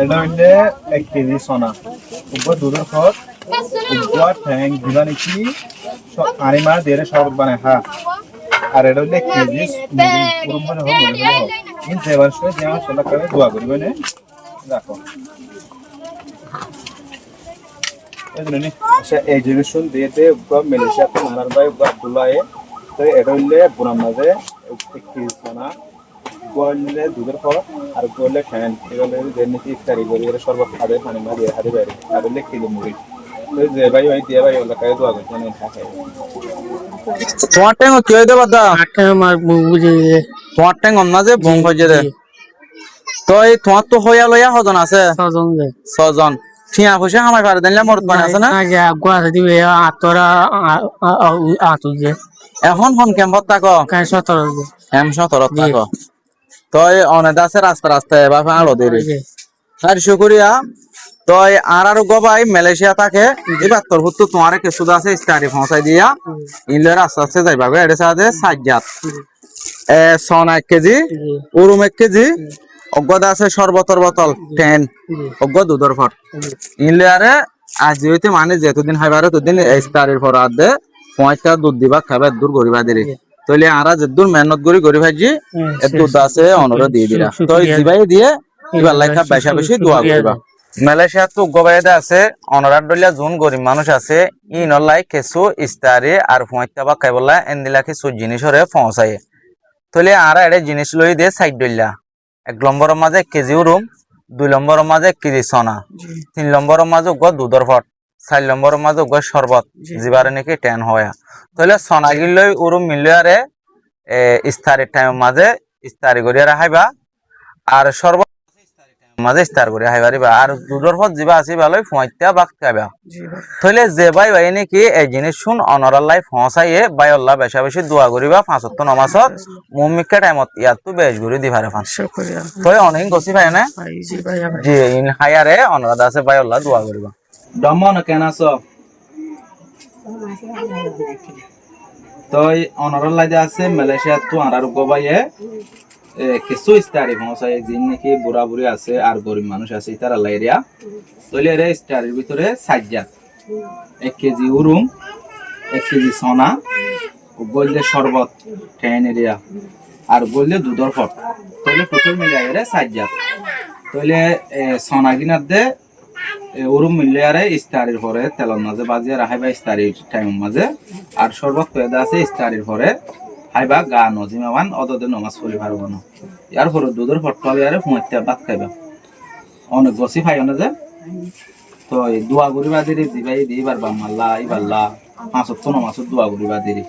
এটা হইলে 1 কেজি সোনা উপর দুধের পর উপর ঠ্যাং দিবা নাকি আনি মাছ দিয়ে শরবত বানায় হ্যাঁ আর এটা হইলে 1 কেজি পুরো মনে হোক মনে হোক ইন সেবার সময় যে আমার সোনা করে দোয়া করিবে না রাখো এজন্য আচ্ছা এই জিনিসুন দিয়ে দে মালয়েশিয়া তো নানার ভাই আব্দুল্লাহ তো এটা হইলে বুনাম মাঝে 1 কেজি সোনা গোয়ালে দুধের পর আর গোয়ালে ফ্যান এগুলো যেমনি ইফতারি করি এর শরবত খাবে পানি মা দিয়ে হাতে বাইরে আর হইলে কিলো মুড়ি তো যে ভাই দিয়ে ভাই ওলা কায় দোয়া করতে না থাকে তোমার ট্যাং কি হইতে বাদা আটটা মার বুঝে তোমার ট্যাং অন্য যে বং হয়ে রে তো এই তোমার তো হইয়া লইয়া হজন আছে ছজন যে ছজন ঠিয়া পয়সা আমায় পারে দিলে মরত বান আছে না আজ গুয়া দিবে আতরা আতু যে এখন ফোন ক্যাম্পত থাকো কাই 17 যে এম 17 থাকো তো এই অনেক আছে রাস্তা রাস্তায় বা আলো দেরি আর শুকরিয়া তো আর গবাই মালয়েশিয়া থাকে এবার তোর তো তোমার কিছু আছে স্টাডি পৌঁছাই দিয়া ইনলে রাস্তা আছে যাইবা এর সাথে সাজ্জাত সোনা 1 কেজি উরুম 1 কেজি অজ্ঞতা আছে শরবতর বোতল 10 অজ্ঞ দুধর ফট ইনলে আরে আজ হইতে মানে যেতদিন হাইবারে ততদিন স্টাডির পর আদে 5টা দুধ দিবা খাবে দূর গরিবা দেরি তইলে আরা যেদুর মেহনত করি গরি ভাজি এত দুধ আছে অনরে দিয়ে দিলা তো দিবাই দিয়ে এবার লেখা বেশা বেশি দোয়া করিবা মালয়েশিয়া তো গবাইদা আছে অনরার দলিয়া জুন গরিব মানুষ আছে ইনলাই কিছু ইস্তারি আর 5টা বা কেবলা এন্দিলা কিছু জিনিসরে পৌঁছায় তইলে আরা এড়ে জিনিস লই দিয়ে সাইড দইলা 1 নম্বরের মাঝে 1 কেজি উরুম 2 নম্বরের মাঝে 1 কেজি সোনা 3 নম্বরের মাঝে গ দুধর ফট 4 নম্বরের মাঝে গ শরবত জিবারে নাকি 10 হয় তাহলে সোনা গিলই উরুম মিলিয়ারে ইস্তারের টাইম মাঝে ইস্তারি করিয়া রাখাইবা আর শরবত মাঝে ইস্তার করিয়া খাইবারিবা আর দুধর ফট জিবা আসি ভালোই 5টা বাক খাইবা তাহলে যে ভাই ভাই নাকি এই জিনিস শুন অনরাল লাইফ পৌঁছাইয়ে ভাই আল্লাহ বেশা বেশি দোয়া করিবা 5 ওয়াক্ত নামাজত মুমিক্কা টাইমত ইয়াত তো বেশ ঘুরে দি পারে 5 শুকরিয়া তাই অনেক গসি ভাই না জি ভাই জি ইন হায়ারে অনরাদ আছে ভাই আল্লাহ দোয়া করিবা দমন কেন আছো তই অনরাল লাইদা আছে মালয়েশিয়া তো আরার গবাইয়ে কিছু স্টারি পৌঁছায় জিন নাকি বুড়া বুড়ি আছে আর গরিব মানুষ আছে তারা লাইরিয়া তইলে রে স্টারির ভিতরে সাজ্জাত 1 কেজি উরুম 1 কেজি সোনা গোলদে শরবত 10 এরিয়া আর গোলদে দুধর ফট তইলে প্রথম মিলাই রে সাজ্জাত তইলে সোনা গিনার দে উরুম মিলিয়ারে স্টারির পরে তেলন মাঝে বাজিয়ে রাখাইবা স্টারির টাইম মাঝে আর শরবত পেদা আছে স্টারির পরে হাইবা গা নজিমাবান অদদে নমাজ পড়ি পারবো না ইয়ার পরে দুধের ফটকালে আরে 5টা ভাত খাইবা অনেক গসি খাই না যে তো এই দোয়া করিবা দিরি জিবাই দিবার বাম আল্লাহ ইবাল্লাহ 5 ওয়াক্ত নমাজ দোয়া করিবা দিরি